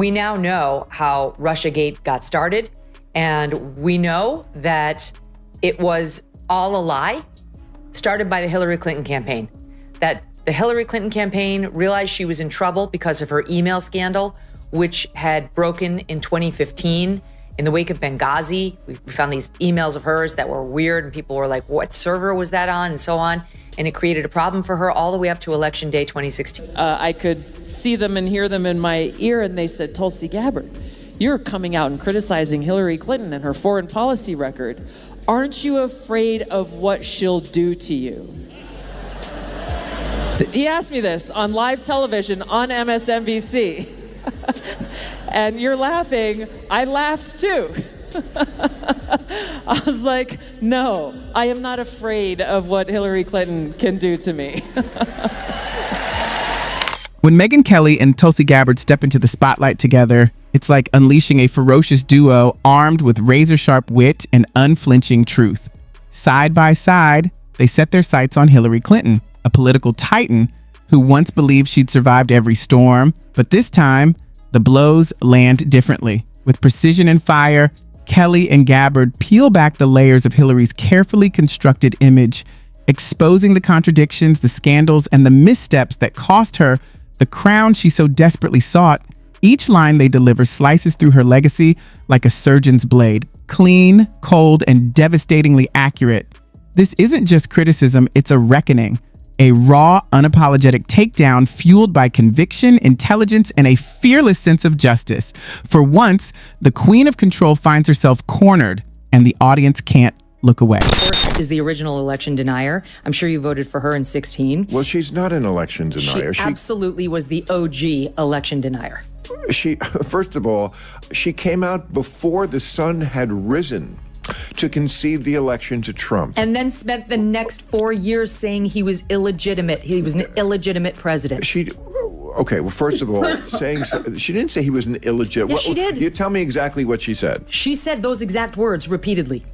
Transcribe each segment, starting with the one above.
We now know how Russiagate got started, and we know that it was all a lie started by the Hillary Clinton campaign. That the Hillary Clinton campaign realized she was in trouble because of her email scandal, which had broken in 2015 in the wake of Benghazi. We found these emails of hers that were weird, and people were like, what server was that on, and so on. And it created a problem for her all the way up to Election Day 2016. I could see them and hear them in my ear, and they said, Tulsi Gabbard, you're coming out and criticizing Hillary Clinton and her foreign policy record. Aren't you afraid of what she'll do to you? He asked me this on live television on MSNBC. And you're laughing. I laughed too. I was like, no, I am not afraid of what Hillary Clinton can do to me. When Megyn Kelly and Tulsi Gabbard step into the spotlight together, it's like unleashing a ferocious duo armed with razor-sharp wit and unflinching truth. Side by side, they set their sights on Hillary Clinton, a political titan who once believed she'd survived every storm. But this time, the blows land differently. With precision and fire, Kelly and Gabbard peel back the layers of Hillary's carefully constructed image, exposing the contradictions, the scandals, and the missteps that cost her the crown she so desperately sought. Each line they deliver slices through her legacy like a surgeon's blade, clean, cold, and devastatingly accurate. This isn't just criticism, it's a reckoning. A raw, unapologetic takedown fueled by conviction, intelligence, and a fearless sense of justice. For once, the queen of control finds herself cornered, and the audience can't look away. Is the original election denier. I'm sure you voted for her in 2016. Well, she's not an election denier. She absolutely was the OG election denier. First of all, she came out before the sun had risen to concede the election to Trump. And then spent the next 4 years saying he was illegitimate. He was an illegitimate president. Okay, well, first of all, she didn't say he was an illegitimate. Yes, she did. You tell me exactly what she said. She said those exact words repeatedly.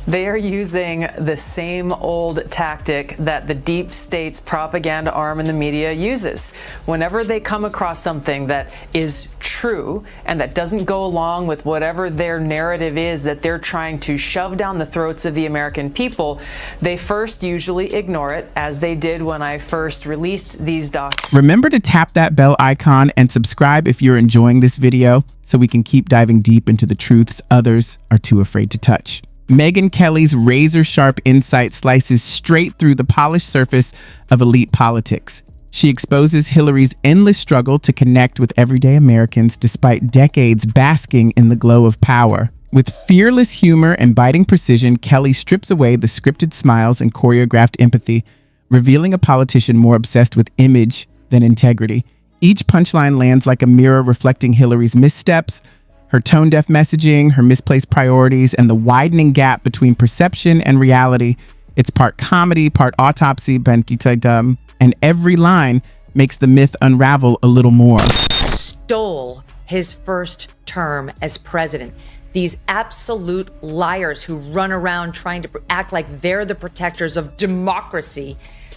They are using the same old tactic that the deep state's propaganda arm in the media uses. Whenever they come across something that is true and that doesn't go along with whatever their narrative is that they're trying to shove down the throats of the American people, they first usually ignore it, as they did when I first released these documents. Remember to tap that bell icon and subscribe if you're enjoying this video, so we can keep diving deep into the truths others are too afraid to touch. Megyn Kelly's razor-sharp insight slices straight through the polished surface of elite politics. She exposes Hillary's endless struggle to connect with everyday Americans despite decades basking in the glow of power. With fearless humor and biting precision, Kelly strips away the scripted smiles and choreographed empathy, revealing a politician more obsessed with image than integrity. Each punchline lands like a mirror reflecting Hillary's missteps, her tone-deaf messaging, her misplaced priorities, and the widening gap between perception and reality. It's part comedy, part autopsy, and every line makes the myth unravel a little more. Stole his first term as president. These absolute liars who run around trying to act like they're the protectors of democracy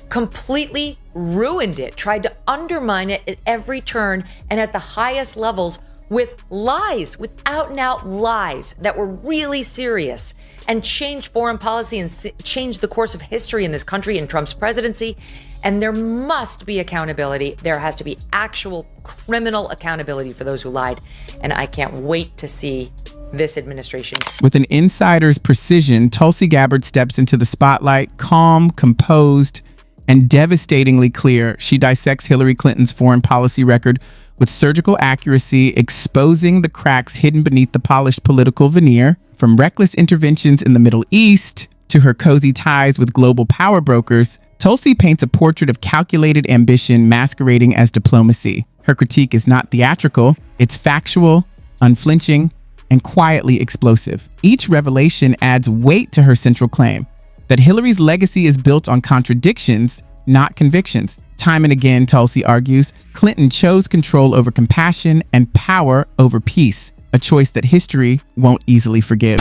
completely ruined it, tried to undermine it at every turn and at the highest levels with lies, with out-and-out lies that were really serious, and changed foreign policy and changed the course of history in this country in Trump's presidency. And there must be accountability. There has to be actual criminal accountability for those who lied. And I can't wait to see this administration. With an insider's precision, Tulsi Gabbard steps into the spotlight, calm, composed, and devastatingly clear. She dissects Hillary Clinton's foreign policy record with surgical accuracy, exposing the cracks hidden beneath the polished political veneer. From reckless interventions in the Middle East to her cozy ties with global power brokers, Tulsi paints a portrait of calculated ambition masquerading as diplomacy. Her critique is not theatrical, it's factual, unflinching, and quietly explosive. Each revelation adds weight to her central claim, that Hillary's legacy is built on contradictions, not convictions. Time and again, Tulsi argues, Clinton chose control over compassion and power over peace. a choice that history won't easily forgive.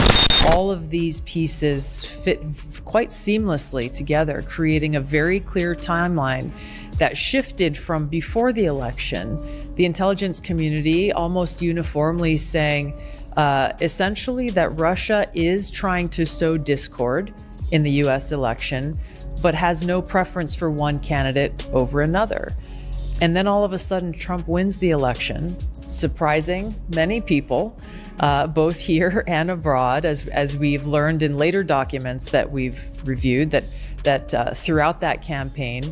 All of these pieces fit quite seamlessly together, creating a very clear timeline that shifted from before the election, the intelligence community almost uniformly saying essentially that Russia is trying to sow discord in the US election, but has no preference for one candidate over another. And then all of a sudden, Trump wins the election, surprising many people, both here and abroad, as we've learned in later documents that we've reviewed, that throughout that campaign,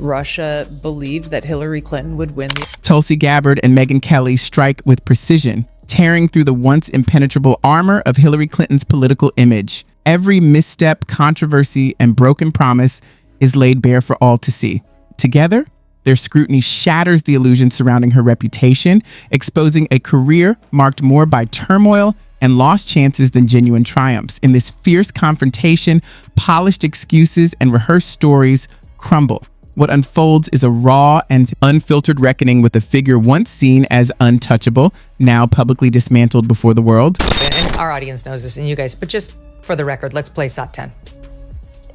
Russia believed that Hillary Clinton would win. Tulsi Gabbard and Megyn Kelly strike with precision, tearing through the once impenetrable armor of Hillary Clinton's political image. Every misstep, controversy, and broken promise is laid bare for all to see. Together, their scrutiny shatters the illusion surrounding her reputation, exposing a career marked more by turmoil and lost chances than genuine triumphs. In this fierce confrontation, polished excuses and rehearsed stories crumble. What unfolds is a raw and unfiltered reckoning with a figure once seen as untouchable, now publicly dismantled before the world. And our audience knows this, and you guys, but just for the record, let's play SOT 10.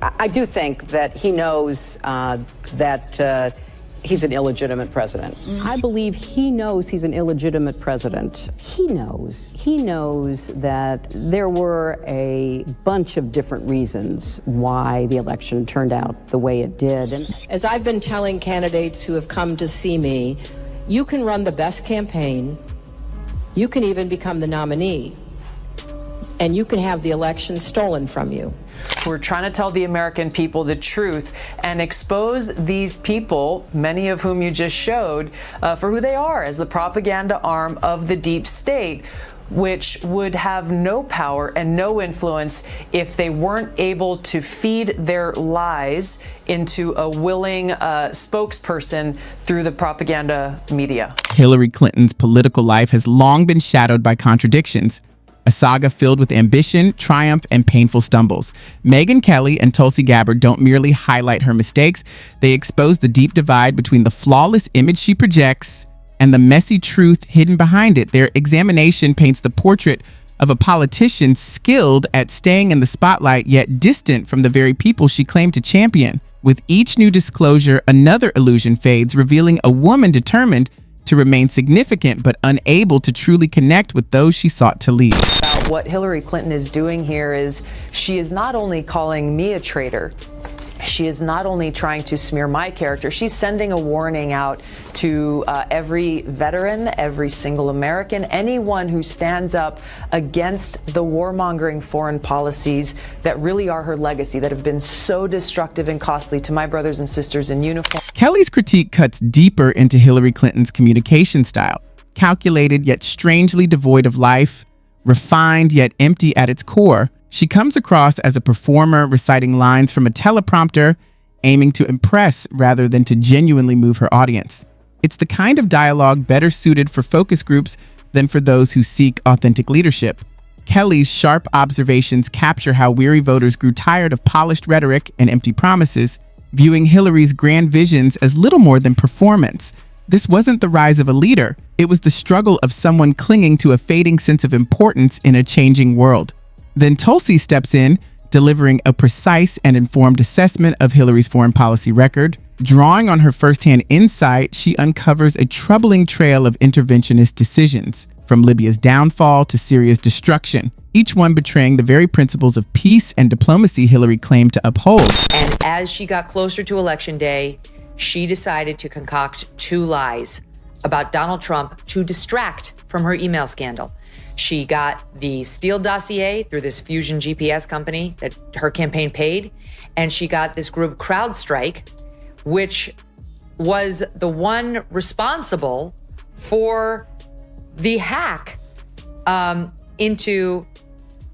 I do think that he knows that he's an illegitimate president. I believe he knows he's an illegitimate president. He knows that there were a bunch of different reasons why the election turned out the way it did. And as I've been telling candidates who have come to see me, you can run the best campaign, you can even become the nominee, and you can have the election stolen from you. We're trying to tell the American people the truth and expose these people, many of whom you just showed, for who they are as the propaganda arm of the deep state, which would have no power and no influence if they weren't able to feed their lies into a willing spokesperson through the propaganda media. Hillary Clinton's political life has long been shadowed by contradictions. A saga filled with ambition, triumph, and painful stumbles. Megyn Kelly and Tulsi Gabbard don't merely highlight her mistakes, they expose the deep divide between the flawless image she projects and the messy truth hidden behind it. Their examination paints the portrait of a politician skilled at staying in the spotlight, yet distant from the very people she claimed to champion. With each new disclosure, another illusion fades, revealing a woman determined to remain significant but unable to truly connect with those she sought to lead. What Hillary Clinton is doing here is she is not only calling me a traitor, she is not only trying to smear my character, she's sending a warning out to every veteran, every single American, anyone who stands up against the warmongering foreign policies that really are her legacy, that have been so destructive and costly to my brothers and sisters in uniform. Kelly's critique cuts deeper into Hillary Clinton's communication style, calculated yet strangely devoid of life, refined yet empty at its core. She comes across as a performer reciting lines from a teleprompter, aiming to impress rather than to genuinely move her audience. It's the kind of dialogue better suited for focus groups than for those who seek authentic leadership. Kelly's sharp observations capture how weary voters grew tired of polished rhetoric and empty promises, viewing Hillary's grand visions as little more than performance. This wasn't the rise of a leader. It was the struggle of someone clinging to a fading sense of importance in a changing world. Then Tulsi steps in, delivering a precise and informed assessment of Hillary's foreign policy record. Drawing on her firsthand insight, she uncovers a troubling trail of interventionist decisions, from Libya's downfall to Syria's destruction, each one betraying the very principles of peace and diplomacy Hillary claimed to uphold. And as she got closer to Election Day, she decided to concoct two lies about Donald Trump to distract from her email scandal. She got the Steele dossier through this Fusion GPS company that her campaign paid, and she got this group CrowdStrike, which was the one responsible for the hack into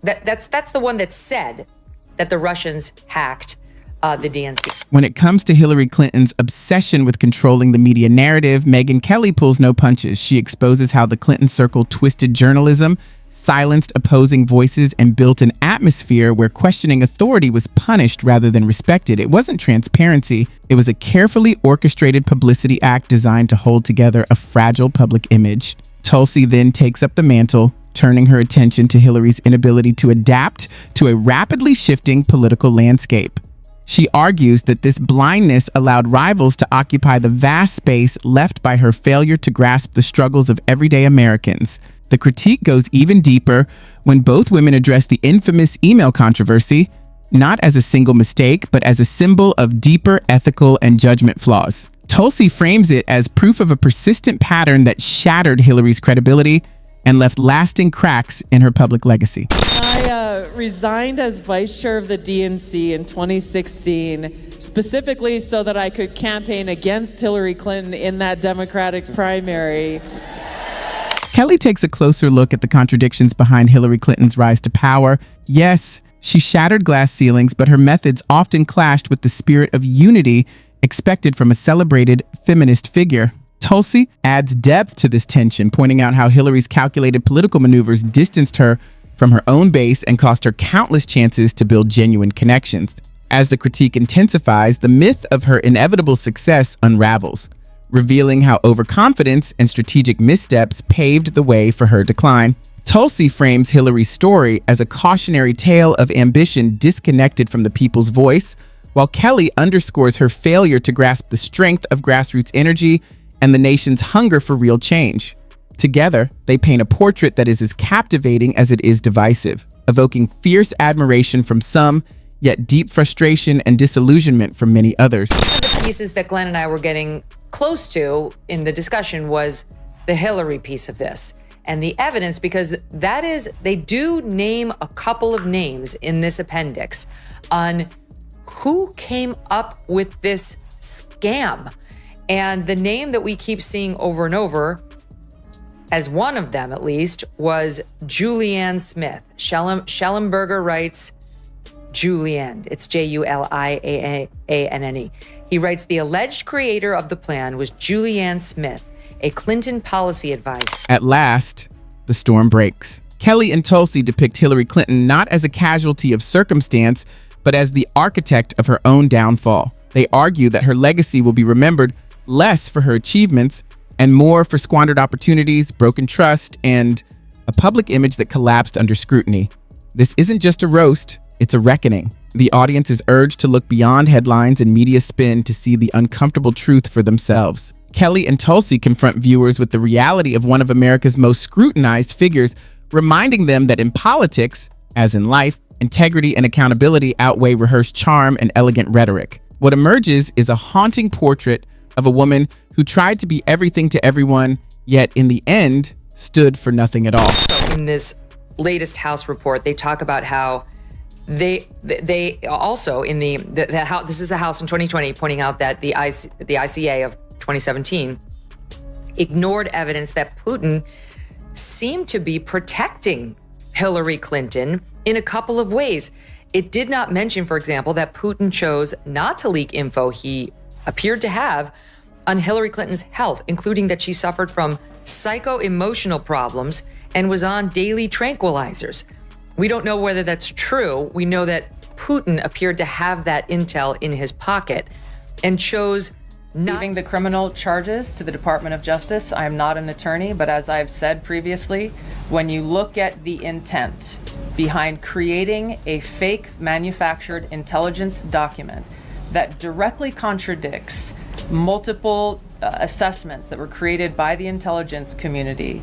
that's the one that said that the Russians hacked the DNC. When it comes to Hillary Clinton's obsession with controlling the media narrative, Megyn Kelly pulls no punches. She exposes how the Clinton circle twisted journalism, silenced opposing voices, and built an atmosphere where questioning authority was punished rather than respected. It wasn't transparency. It was a carefully orchestrated publicity act designed to hold together a fragile public image. Tulsi then takes up the mantle, turning her attention to Hillary's inability to adapt to a rapidly shifting political landscape. She argues that this blindness allowed rivals to occupy the vast space left by her failure to grasp the struggles of everyday Americans. The critique goes even deeper when both women address the infamous email controversy, not as a single mistake, but as a symbol of deeper ethical and judgment flaws. Tulsi frames it as proof of a persistent pattern that shattered Hillary's credibility and left lasting cracks in her public legacy. I resigned as vice chair of the DNC in 2016, specifically so that I could campaign against Hillary Clinton in that Democratic primary. Kelly takes a closer look at the contradictions behind Hillary Clinton's rise to power. Yes, she shattered glass ceilings, but her methods often clashed with the spirit of unity expected from a celebrated feminist figure. Tulsi adds depth to this tension, pointing out how Hillary's calculated political maneuvers distanced her from her own base and cost her countless chances to build genuine connections. As the critique intensifies, the myth of her inevitable success unravels, revealing how overconfidence and strategic missteps paved the way for her decline. Tulsi frames Hillary's story as a cautionary tale of ambition disconnected from the people's voice, while Kelly underscores her failure to grasp the strength of grassroots energy and the nation's hunger for real change. Together, they paint a portrait that is as captivating as it is divisive, evoking fierce admiration from some, yet deep frustration and disillusionment from many others. One of the pieces that Glenn and I were getting close to in the discussion was the Hillary piece of this. And the evidence, because that is, they do name a couple of names in this appendix on who came up with this scam. And the name that we keep seeing over and over, as one of them at least, was Julianne Smith. Schellenberger writes Julianne. It's Julianne. He writes, the alleged creator of the plan was Julianne Smith, a Clinton policy advisor. At last, the storm breaks. Kelly and Tulsi depict Hillary Clinton not as a casualty of circumstance, but as the architect of her own downfall. They argue that her legacy will be remembered less for her achievements and more for squandered opportunities, broken trust, and a public image that collapsed under scrutiny. This isn't just a roast, it's a reckoning. The audience is urged to look beyond headlines and media spin to see the uncomfortable truth for themselves. Kelly and Tulsi confront viewers with the reality of one of America's most scrutinized figures, reminding them that in politics, as in life, integrity and accountability outweigh rehearsed charm and elegant rhetoric. What emerges is a haunting portrait of a woman who tried to be everything to everyone, yet in the end, stood for nothing at all. So in this latest House report, they talk about how they also in the House, this is the House in 2020, pointing out that the ICA of 2017 ignored evidence that Putin seemed to be protecting Hillary Clinton in a couple of ways. It did not mention, for example, that Putin chose not to leak info he appeared to have on Hillary Clinton's health, including that she suffered from psycho-emotional problems and was on daily tranquilizers. We don't know whether that's true. We know that Putin appeared to have that intel in his pocket and chose not. Leaving the criminal charges to the Department of Justice. I am not an attorney, but as I've said previously, when you look at the intent behind creating a fake manufactured intelligence document that directly contradicts multiple assessments that were created by the intelligence community,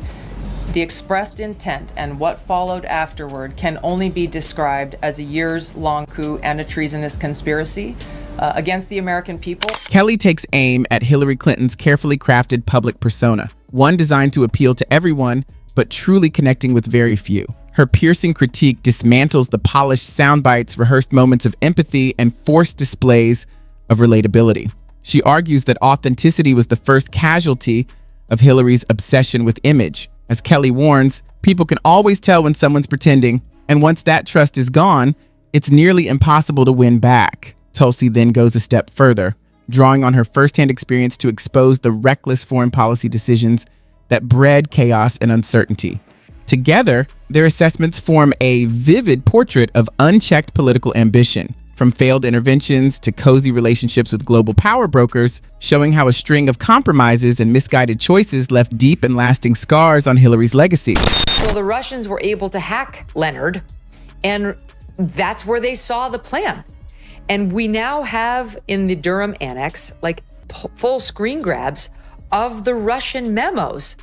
the expressed intent and what followed afterward can only be described as a years-long coup and a treasonous conspiracy against the American people. Kelly takes aim at Hillary Clinton's carefully crafted public persona, one designed to appeal to everyone, but truly connecting with very few. Her piercing critique dismantles the polished sound bites, rehearsed moments of empathy, and forced displays of relatability. She argues that authenticity was the first casualty of Hillary's obsession with image. As Kelly warns, people can always tell when someone's pretending, and once that trust is gone, it's nearly impossible to win back. Tulsi then goes a step further, drawing on her firsthand experience to expose the reckless foreign policy decisions that bred chaos and uncertainty. Together, their assessments form a vivid portrait of unchecked political ambition. from failed interventions to cozy relationships with global power brokers, showing how a string of compromises and misguided choices left deep and lasting scars on Hillary's legacy. So the Russians were able to hack Leonard, and that's where they saw the plan. And we now have in the Durham Annex, like full screen grabs of the Russian memos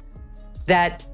that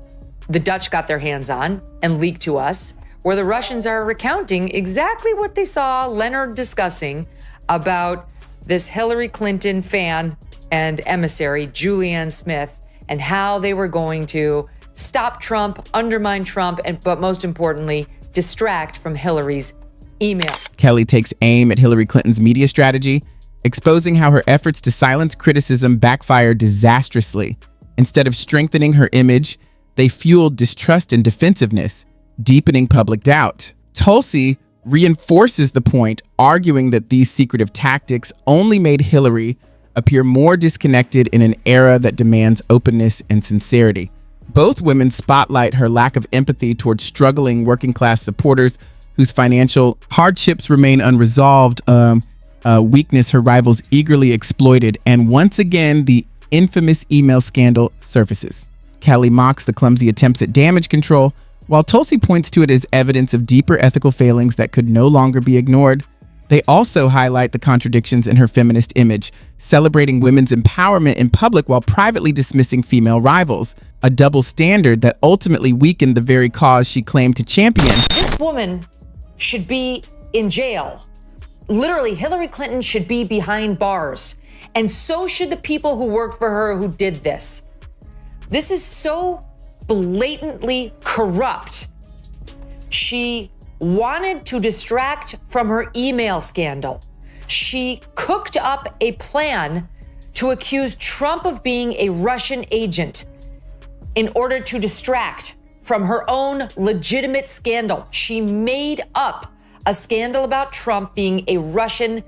the Dutch got their hands on and leaked to us, where the Russians are recounting exactly what they saw Leonard discussing about this Hillary Clinton fan and emissary, Julianne Smith, and how they were going to stop Trump, undermine Trump, but most importantly, distract from Hillary's email. Kelly takes aim at Hillary Clinton's media strategy, exposing how her efforts to silence criticism backfired disastrously. Instead of strengthening her image, they fueled distrust and defensiveness, deepening public doubt. Tulsi reinforces the point, arguing that these secretive tactics only made Hillary appear more disconnected in an era that demands openness and sincerity. Both women spotlight her lack of empathy towards struggling working-class supporters whose financial hardships remain unresolved, weakness her rivals eagerly exploited, and once again, the infamous email scandal surfaces. Kelly mocks the clumsy attempts at damage control, while Tulsi points to it as evidence of deeper ethical failings that could no longer be ignored. They also highlight the contradictions in her feminist image, celebrating women's empowerment in public while privately dismissing female rivals, a double standard that ultimately weakened the very cause she claimed to champion. This woman should be in jail. Literally, Hillary Clinton should be behind bars. And so should the people who worked for her who did this. This is so blatantly corrupt. She wanted to distract from her email scandal. She cooked up a plan to accuse Trump of being a Russian agent in order to distract from her own legitimate scandal. She made up a scandal about Trump being a Russian.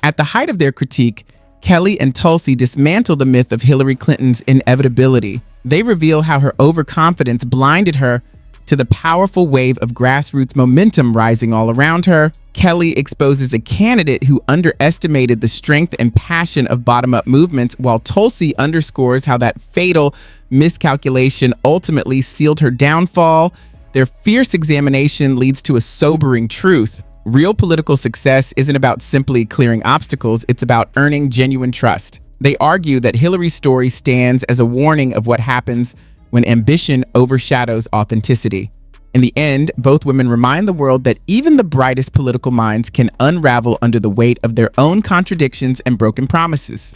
At the height of their critique, Kelly and Tulsi dismantle the myth of Hillary Clinton's inevitability. They reveal how her overconfidence blinded her to the powerful wave of grassroots momentum rising all around her. Kelly exposes a candidate who underestimated the strength and passion of bottom-up movements, while Tulsi underscores how that fatal miscalculation ultimately sealed her downfall. Their fierce examination leads to a sobering truth. Real political success isn't about simply clearing obstacles, it's about earning genuine trust. They argue that Hillary's story stands as a warning of what happens when ambition overshadows authenticity. In the end, both women remind the world that even the brightest political minds can unravel under the weight of their own contradictions and broken promises.